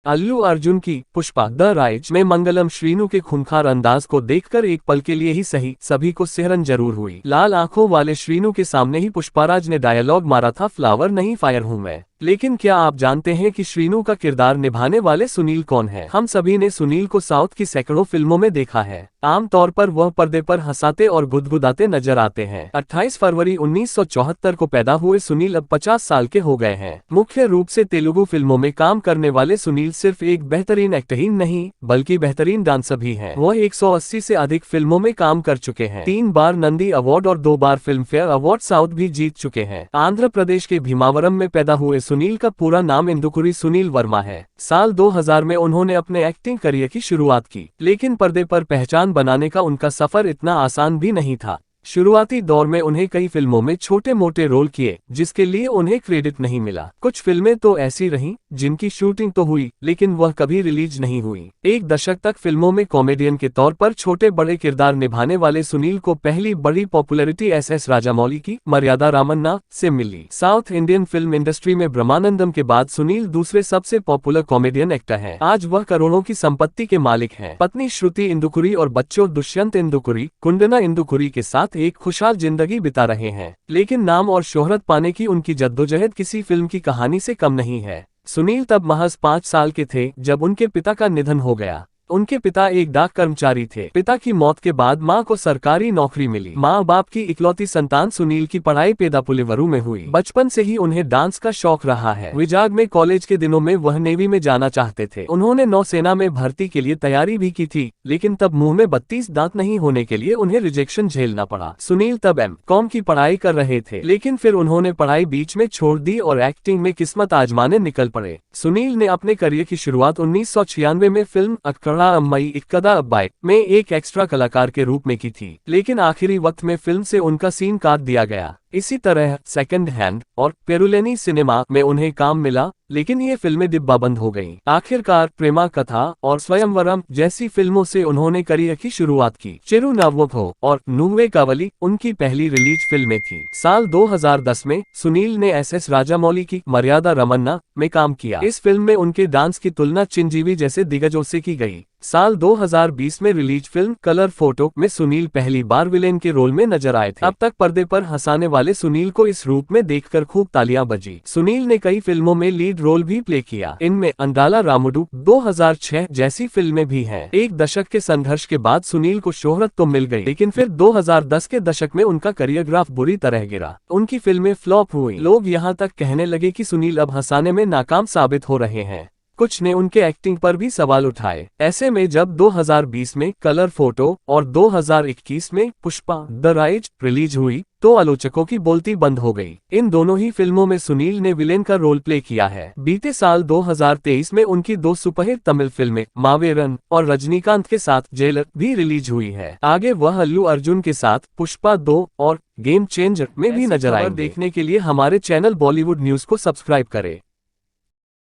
अल्लू अर्जुन की Pushpa the rise में मंगलम श्रीनु के खूंखार अंदाज को देखकर एक पल के लिए ही सही सभी को सिहरन जरूर हुई। लाल आंखों वाले श्रीनु के सामने ही पुष्पाराज ने डायलॉग मारा था, फ्लावर नहीं फायर हूं मैं। लेकिन क्या आप जानते हैं कि श्रीनु का किरदार निभाने वाले सुनील कौन है? हम सभी ने सुनील को साउथ की सैकड़ों फिल्मों में देखा है। आमतौर पर वह पर्दे पर हंसाते और गुदगुदाते नजर आते हैं। 28 फरवरी 1974 को पैदा हुए सुनील अब 50 साल के हो गए हैं। मुख्य रूप से तेलुगु फिल्मों में काम करने वाले सुनील सिर्फ एक बेहतरीन एक्टर ही नहीं बल्कि बेहतरीन डांसर भी हैं। वह 180 से अधिक फिल्मों में काम कर चुके हैं। 3 बार नंदी अवार्ड और 2 बार फिल्म फेयर अवार्ड साउथ भी जीत चुके हैं। आंध्र प्रदेश के भीमावरम में पैदा हुए सुनील का पूरा नाम इंदुकुरी सुनील वर्मा है। साल 2000 में उन्होंने अपने एक्टिंग करियर की शुरुआत की, लेकिन पर्दे पर पहचान बनाने का उनका सफर इतना आसान भी नहीं था। शुरुआती दौर में उन्हें कई फिल्मों में छोटे मोटे रोल किए, जिसके लिए उन्हें क्रेडिट नहीं मिला। कुछ फिल्में तो ऐसी रहीं जिनकी शूटिंग तो हुई लेकिन वह कभी रिलीज नहीं हुई। एक दशक तक फिल्मों में कॉमेडियन के तौर पर छोटे बड़े किरदार निभाने वाले सुनील को पहली बड़ी पॉपुलैरिटी एस राजामौली की मर्यादा रामन्ना से मिली। साउथ इंडियन फिल्म इंडस्ट्री में ब्रह्मानंदम के बाद सुनील दूसरे सबसे पॉपुलर कॉमेडियन एक्टर हैं। आज वह करोड़ों की संपत्ति के मालिक हैं। पत्नी श्रुति इंदुकुरी और बच्चों दुष्यंत इंदुकुरी, कुंडना इंदुकुरी के साथ एक खुशहाल जिंदगी बिता रहे हैं। लेकिन नाम और शोहरत पाने की उनकी जद्दोजहद किसी फिल्म की कहानी से कम नहीं है। सुनील तब महज 5 साल के थे जब उनके पिता का निधन हो गया। उनके पिता एक डाक कर्मचारी थे। पिता की मौत के बाद मां को सरकारी नौकरी मिली। मां बाप की इकलौती संतान सुनील की पढ़ाई पेदापुलेवरू में हुई। बचपन से ही उन्हें डांस का शौक रहा है। विजाग में कॉलेज के दिनों में वह नेवी में जाना चाहते थे। उन्होंने नौसेना में भर्ती के लिए तैयारी भी की थी, लेकिन तब मुंह में 32 दांत नहीं होने के लिए उन्हें रिजेक्शन झेलना पड़ा। सुनील तब M.Com की पढ़ाई कर रहे थे, लेकिन फिर उन्होंने पढ़ाई बीच में छोड़ दी और एक्टिंग में किस्मत आजमाने निकल पड़े। सुनील ने अपने करियर की शुरुआत 1996 में फिल्म अक्कड़ा अम्मई इक्कदा अब्बाई में एक एक्स्ट्रा कलाकार के रूप में की थी, लेकिन आखिरी वक्त में फिल्म से उनका सीन काट दिया गया। इसी तरह सेकंड हैंड और पेरुलेनी सिनेमा में उन्हें काम मिला, लेकिन ये फिल्में डिब्बाबंद हो गईं। आखिरकार प्रेमा कथा और स्वयंवरम जैसी फिल्मों से उन्होंने करियर की शुरुआत की। चिरू नव्वोको और नुव्वे कावली उनकी पहली रिलीज फिल्में थीं। साल 2010 में सुनील ने एस राजामौली की मर्यादा रमन्ना में काम किया। इस फिल्म में उनके डांस की तुलना चिरंजीवी जैसे दिग्गजों से की गई। साल 2020 में रिलीज फिल्म कलर फोटो में सुनील पहली बार विलेन के रोल में नजर आए थे। अब तक पर्दे पर हंसाने वाले सुनील को इस रूप में देखकर खूब तालियां बजी। सुनील ने कई फिल्मों में लीड रोल भी प्ले किया। इनमें अंडाला रामुडू 2006 जैसी फिल्में भी हैं। एक दशक के संघर्ष के बाद सुनील को शोहरत तो मिल गई, लेकिन फिर 2010 के दशक में उनका करियर ग्राफ बुरी तरह गिरा। उनकी फिल्में फ्लॉप हुई। लोग यहाँ तक कहने लगे कि सुनील अब हंसाने में नाकाम साबित हो रहे हैं। कुछ ने उनके एक्टिंग पर भी सवाल उठाए। ऐसे में जब 2020 में कलर फोटो और 2021 में पुष्पा द राइज रिलीज हुई, तो आलोचकों की बोलती बंद हो गई। इन दोनों ही फिल्मों में सुनील ने विलेन का रोल प्ले किया है। बीते साल 2023 में उनकी 2 सुपरहिट तमिल फिल्में मावेरन और रजनीकांत के साथ जेलर भी रिलीज हुई है। आगे वह अल्लू अर्जुन के साथ पुष्पा 2 और गेम चेंजर में भी नजर आएंगे। देखने के लिए हमारे चैनल बॉलीवुड न्यूज को सब्सक्राइब करें।